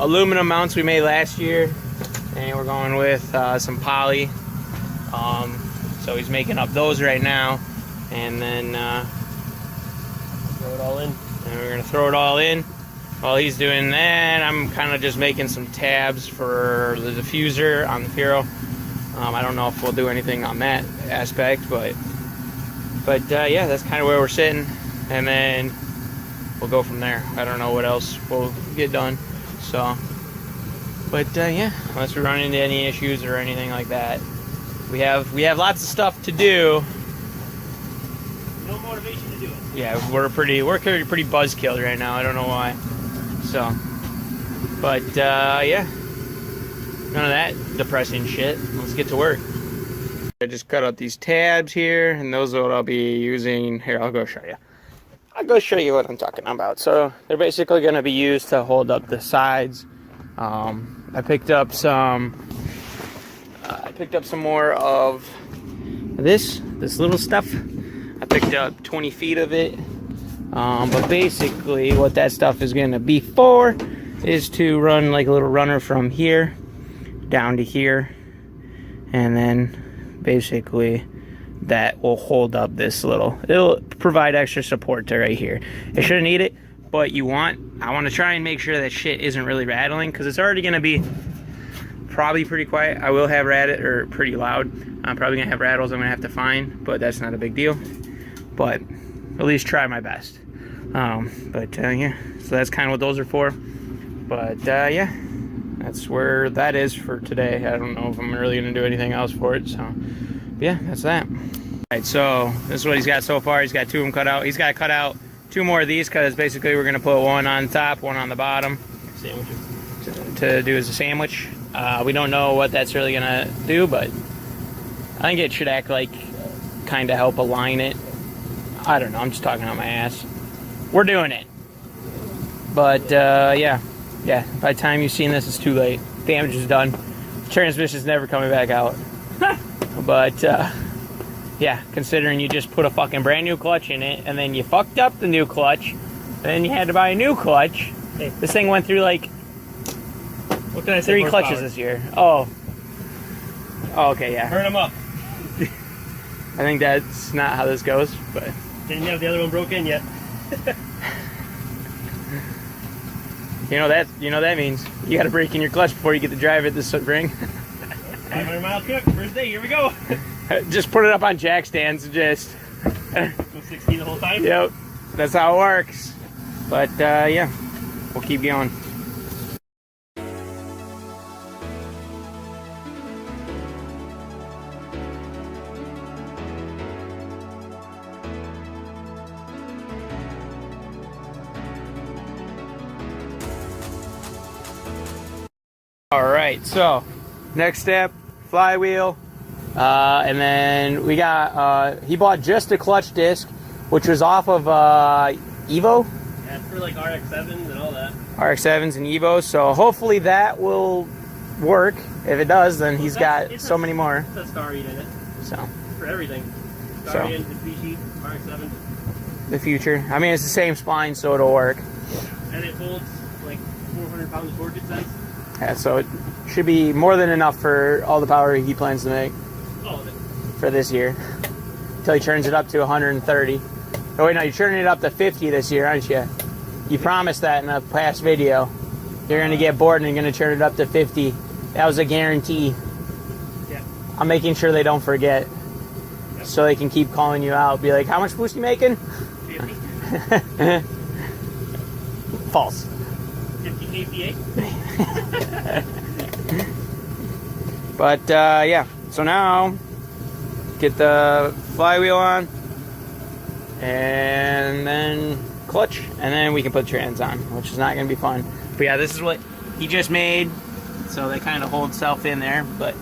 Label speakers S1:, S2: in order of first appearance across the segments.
S1: aluminum mounts we made last year, and we're going with some poly. So he's making up those right now, and then
S2: throw it all in.
S1: And we're gonna throw it all in. While he's doing that, I'm kind of just making some tabs for the diffuser on the fiero. I don't know if we'll do anything on that aspect, but yeah, that's kind of where we're sitting, and then we'll go from there. I don't know what else we'll get done. So, but yeah, unless we run into any issues or anything like that, we have lots of stuff to do.
S2: No motivation to do it.
S1: Yeah, we're pretty buzzkilled right now. I don't know why. So, but yeah, none of that depressing shit. Let's get to work. I just cut out these tabs here, and those are what I'll be using. Here, I'll go show you. I'll go show you what I'm talking about. So they're basically going to be used to hold up the sides. I picked up some more of this little stuff. I picked up 20 feet of it. But basically what that stuff is going to be for is to run like a little runner from here down to here, and then basically that will hold up this little, it'll provide extra support to right here. It shouldn't need it, but I want to try and make sure that shit isn't really rattling, because it's already going to be probably pretty quiet. I will have pretty loud. I'm probably going to have rattles I'm going to have to find, but that's not a big deal. But at least try my best. Yeah, so that's kind of what those are for. But yeah, that's where that is for today. I don't know if I'm really going to do anything else for it. So yeah, that's that. Alright, so this is what he's got so far. He's got 2 of them cut out. He's got to cut out 2 more of these, because basically we're going to put one on top, one on the bottom to do as a sandwich. We don't know what that's really going to do, but I think it should act like kind of help align it. I don't know, I'm just talking out my ass. We're doing it. But yeah, by the time you've seen this, it's too late. Damage is done. Transmission's never coming back out. But yeah, considering you just put a fucking brand new clutch in it, and then you fucked up the new clutch, and then you had to buy a new clutch. Hey. This thing went through like,
S2: what can I say,
S1: 3 clutches this year. Oh, okay, yeah.
S2: Burn them up.
S1: I think that's not how this goes, but
S2: didn't have the other one broke in yet.
S1: You know that means you got to break in your clutch before you get to drive it this spring.
S2: 500 mile trip, first day, here we go.
S1: Just put it up on jack stands and just
S2: go 60 the whole time.
S1: Yep, that's how it works. But yeah, we'll keep going. Alright, so next step, flywheel, and then we got, he bought just a clutch disc, which was off of Evo.
S2: Yeah, it's for like RX-7s and all that.
S1: RX-7s and Evos, so hopefully that will work. If it does, then he's got so many more.
S2: It's a Star-Eat in it.
S1: So.
S2: For everything. Star-Eat, the Species, RX-7.
S1: The future. I mean, it's the same spline, so it'll work.
S2: And it holds like 400 pounds of torque, it says.
S1: Yeah, so it should be more than enough for all the power he plans to make for this year. Until he turns it up to 130. Oh wait, no, you're turning it up to 50 this year, aren't you? You promised that in a past video. You're going to get bored and you're going to turn it up to 50. That was a guarantee.
S2: Yeah.
S1: I'm making sure they don't forget. Yep. So they can keep calling you out. Be like, how much boost you making?
S2: 50.
S1: False.
S2: 50 kVA.
S1: But yeah, so now get the flywheel on, and then clutch, and then we can put trans on, which is not going to be fun. But yeah, this is what he just made, so they kind of hold self in there, but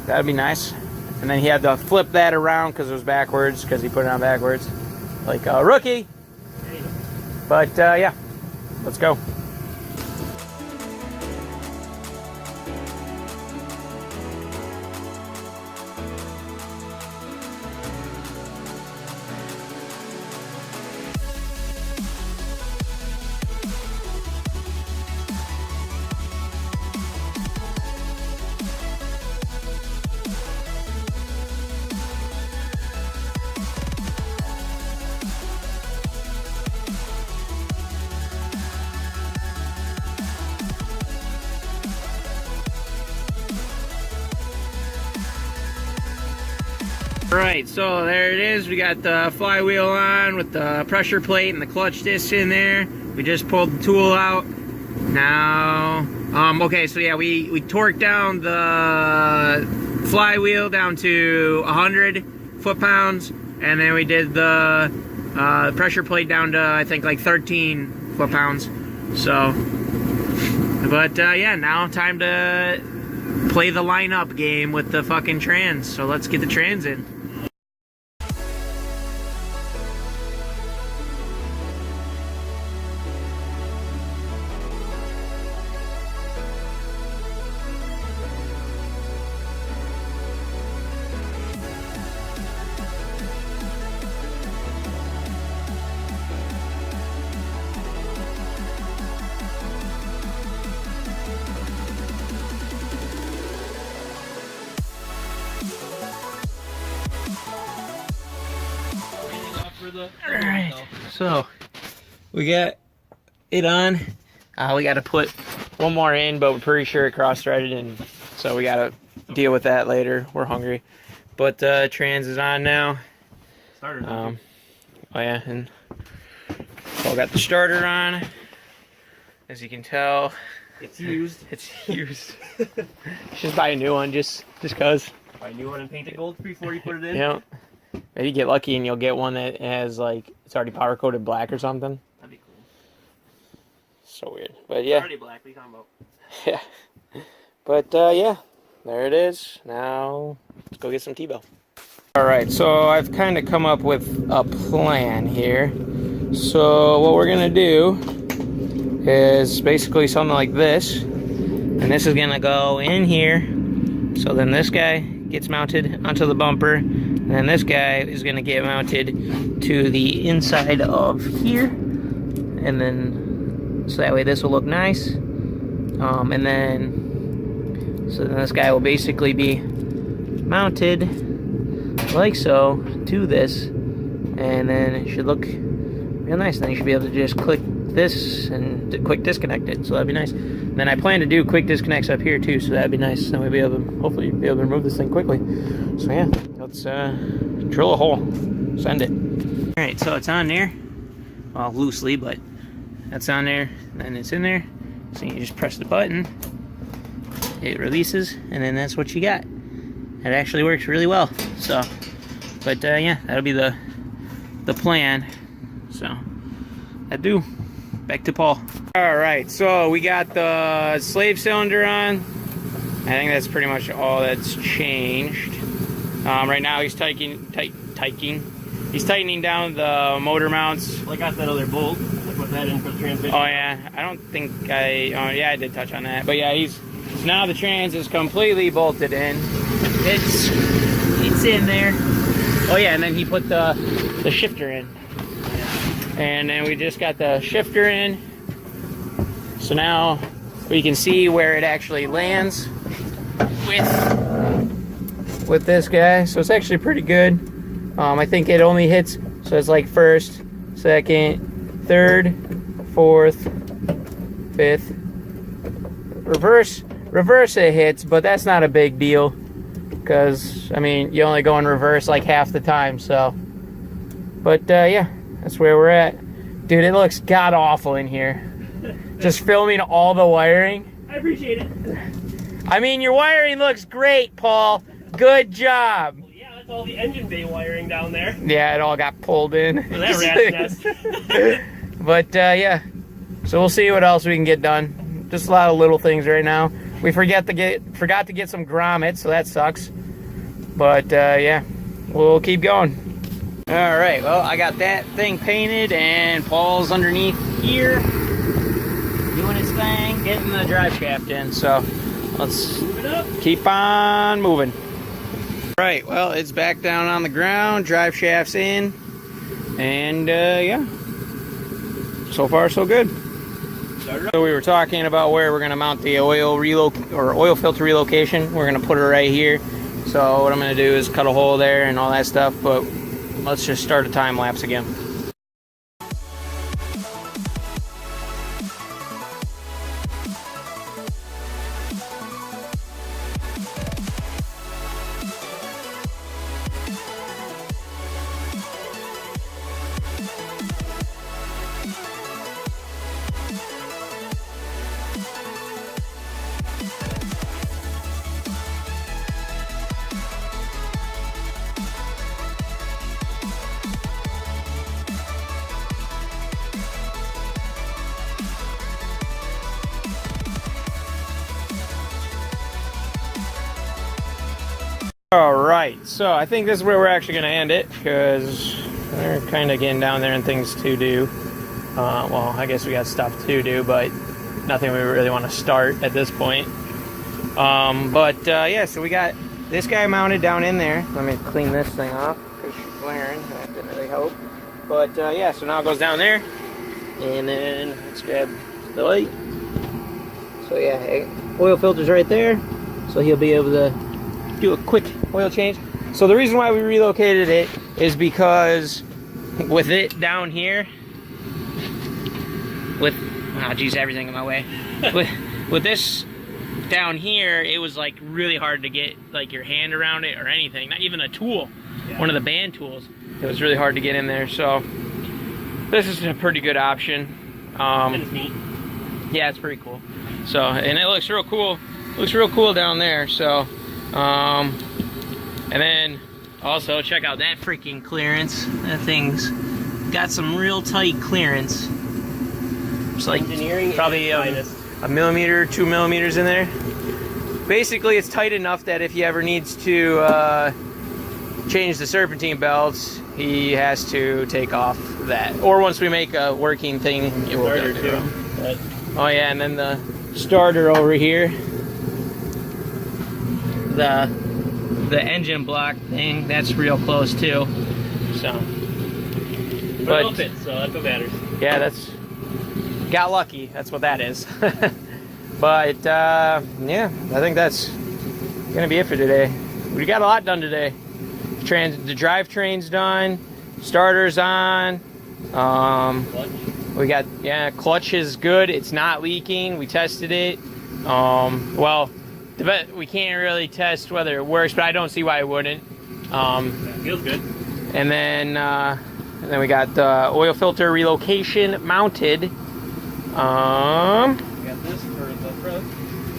S1: that'd be nice. And then he had to flip that around because it was backwards, because he put it on backwards like a rookie. But yeah, let's go. Right, so there it is. We got the flywheel on with the pressure plate and the clutch disc in there. We just pulled the tool out. Now, okay, so yeah, we torqued down the flywheel down to 100 foot-pounds, and then we did the pressure plate down to, I think, like 13 foot-pounds. So, but yeah, now time to play the lineup game with the fucking trans. So let's get the trans in. Alright, so we got it on. We got to put one more in, but we're pretty sure it cross-threaded, and so we got to deal with that later. We're hungry. But trans is on now.
S2: Starter.
S1: Oh yeah, and Paul got the starter on. As you can tell,
S2: It's used.
S1: it's used. Just buy a new one, just cause.
S2: Buy a new one and paint it gold before you put it in.
S1: You know, maybe get lucky and you'll get one that has like it's already powder coated black or something.
S2: That'd be cool.
S1: So weird, but yeah.
S2: Already black. What are you talking about?
S1: Yeah. But yeah, there it is. Now let's go get some T-Bell. Alright, so I've kind of come up with a plan here. So what we're gonna do is basically something like this. And this is gonna go in here. So then this guy gets mounted onto the bumper. And then this guy is gonna get mounted to the inside of here. And then, so that way this will look nice. And then, so then this guy will basically be mounted like so to this, and then it should look real nice. And then you should be able to just click this and quick disconnect it, so that'd be nice. And then I plan to do quick disconnects up here too, so that'd be nice. Then we'll be able to hopefully be able to remove this thing quickly. So yeah, let's drill a hole, send it. All right, so it's on there, well, loosely, but that's on there, and then it's in there. So you just press the button, it releases, and then that's what you got. It actually works really well. So, but yeah, that'll be the plan. So, I do. Back to Paul. All right, so we got the slave cylinder on. I think that's pretty much all that's changed. Right now he's tightening down the motor mounts.
S2: Well, I got that other bolt. I put that in for the transmission.
S1: Oh yeah, I don't think yeah, I did touch on that. But yeah, now the trans is completely bolted in. It's in there. Oh yeah, and then he put the shifter in. And then we just got the shifter in. So now we can see where it actually lands with this guy. So it's actually pretty good. I think it only hits, so it's like first, second, third, fourth, fifth. Reverse it hits, but that's not a big deal. Because, I mean, you only go in reverse like half the time, so. But, yeah, that's where we're at. Dude, it looks god-awful in here. Just filming all the wiring.
S2: I appreciate it.
S1: I mean, your wiring looks great, Paul. Good job.
S2: Well, yeah, that's all the engine bay wiring down there.
S1: Yeah, it all got pulled in.
S2: Well, that rat's nest.
S1: But, yeah. So we'll see what else we can get done. Just a lot of little things right now. We forgot to get some grommets, so that sucks. But yeah, we'll keep going. All right, well, I got that thing painted, and Paul's underneath here doing his thing, getting the drive shaft in. So let's keep on moving. All right, well, it's back down on the ground, drive shaft's in, and yeah, so far so good. So we were talking about where we're gonna mount the oil filter relocation. We're gonna put it right here. So what I'm gonna do is cut a hole there and all that stuff, but let's just start a time lapse again. Alright, so I think this is where we're actually going to end it, because we're kind of getting down there and things to do. Well, I guess we got stuff to do, but nothing we really want to start at this point. Yeah, so we got this guy mounted down in there. Let me clean this thing off, because she's glaring. That didn't really help. But yeah, so now it goes down there. And then let's grab the light. So yeah, oil filter's right there. So he'll be able to do a quick oil change. So the reason why we relocated it is because with it down here, with, oh geez, everything in my way. with this down here, it was like really hard to get like your hand around it or anything, not even a tool, one of the band tools. It was really hard to get in there, so this is a pretty good option.
S2: It's neat.
S1: Yeah, it's pretty cool. So, and it looks real cool. Looks real cool down there. So, and then also check out that freaking clearance. That thing's got some real tight clearance. It's like probably a millimeter, 2 millimeters in there. Basically, it's tight enough that if he ever needs to change the serpentine belts, he has to take off that. Or once we make a working thing, it will go through. Oh yeah, and then the starter over here, the engine block thing, that's real close too. So,
S2: but it'll fit, so that's what matters.
S1: Yeah, that's, got lucky. That's what that is. But yeah, I think that's gonna be it for today. We got a lot done today. The drivetrain's done, starter's on.
S2: Clutch.
S1: We got, yeah, clutch is good. It's not leaking. We tested it. Well, we can't really test whether it works, but I don't see why it wouldn't.
S2: Feels good.
S1: And then we got the oil filter relocation mounted.
S2: We got this for the front.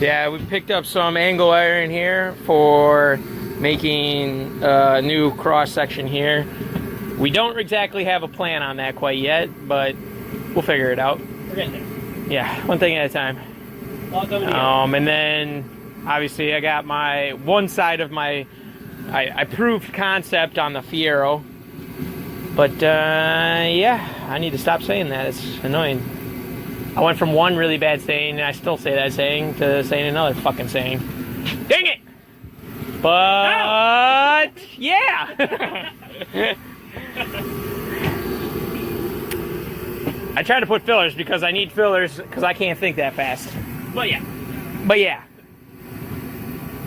S1: Yeah, we picked up some angle iron here for making a new cross section here. We don't exactly have a plan on that quite yet, but we'll figure it out.
S2: We're getting there.
S1: Yeah, one thing at a time.
S2: All coming together.
S1: And then obviously I got my one side of my I proved concept on the Fiero, but yeah, I need to stop saying that. It's annoying. I went from one really bad saying, and I still say that saying, to saying another fucking saying. Dang it! But no! Yeah. I try to put fillers because I need fillers because I can't think that fast.
S2: But yeah.
S1: But yeah.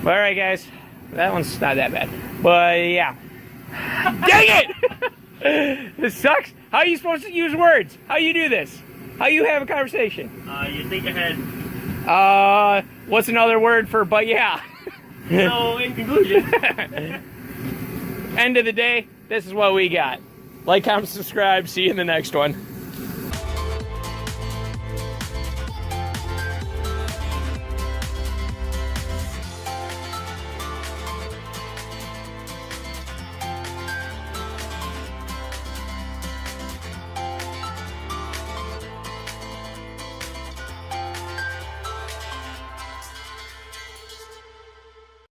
S1: Alright guys. That one's not that bad. But yeah. Dang it! This sucks. How are you supposed to use words? How you do this? How you have a conversation?
S2: You think ahead.
S1: What's another word for but yeah?
S2: So in conclusion.
S1: End of the day, this is what we got. Like, comment, subscribe. See you in the next one.